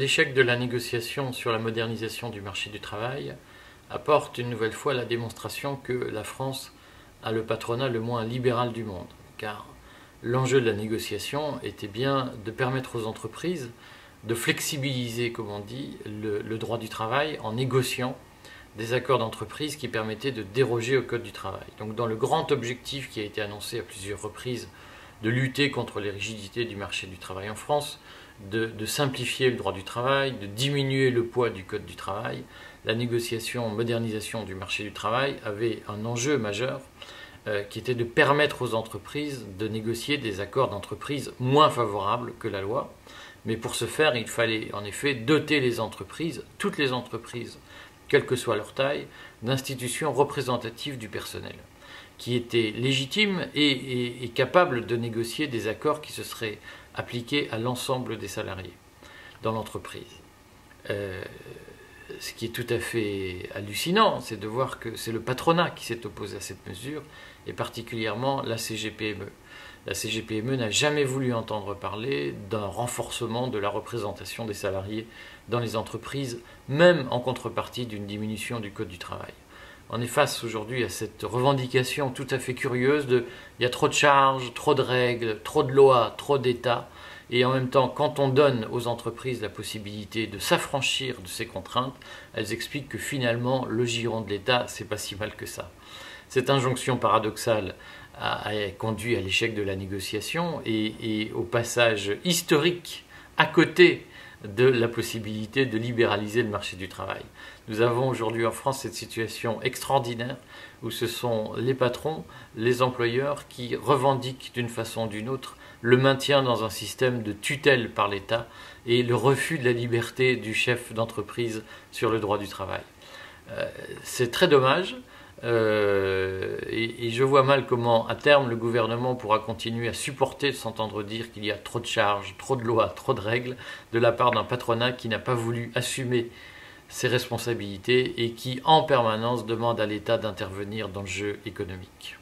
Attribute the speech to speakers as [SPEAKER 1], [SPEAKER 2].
[SPEAKER 1] L'échec de la négociation sur la modernisation du marché du travail apporte une nouvelle fois la démonstration que la France a le patronat le moins libéral du monde, car l'enjeu de la négociation était bien de permettre aux entreprises de flexibiliser, comme on dit, le droit du travail en négociant des accords d'entreprise qui permettaient de déroger au Code du travail. Donc dans le grand objectif qui a été annoncé à plusieurs reprises de lutter contre les rigidités du marché du travail en France, de simplifier le droit du travail, de diminuer le poids du Code du travail, la négociation, modernisation du marché du travail avait un enjeu majeur qui était de permettre aux entreprises de négocier des accords d'entreprise moins favorables que la loi. Mais pour ce faire, il fallait en effet doter les entreprises, toutes les entreprises, quelle que soit leur taille, d'institutions représentatives du personnel, qui étaient légitimes et capables de négocier des accords qui se seraient appliqués à l'ensemble des salariés dans l'entreprise. Ce qui est tout à fait hallucinant, c'est de voir que c'est le patronat qui s'est opposé à cette mesure, et particulièrement la CGPME. La CGPME n'a jamais voulu entendre parler d'un renforcement de la représentation des salariés dans les entreprises, même en contrepartie d'une diminution du Code du travail. On est face aujourd'hui à cette revendication tout à fait curieuse de « il y a trop de charges, trop de règles, trop de lois, trop d'États ». Et en même temps, quand on donne aux entreprises la possibilité de s'affranchir de ces contraintes, elles expliquent que finalement, le giron de l'État, c'est pas si mal que ça. Cette injonction paradoxale a conduit à l'échec de la négociation et au passage historique à côté de la possibilité de libéraliser le marché du travail. Nous avons aujourd'hui en France cette situation extraordinaire où ce sont les patrons, les employeurs qui revendiquent d'une façon ou d'une autre le maintien dans un système de tutelle par l'État et le refus de la liberté du chef d'entreprise sur le droit du travail. C'est très dommage. Et je vois mal comment, à terme, le gouvernement pourra continuer à supporter de s'entendre dire qu'il y a trop de charges, trop de lois, trop de règles de la part d'un patronat qui n'a pas voulu assumer ses responsabilités et qui, en permanence, demande à l'État d'intervenir dans le jeu économique.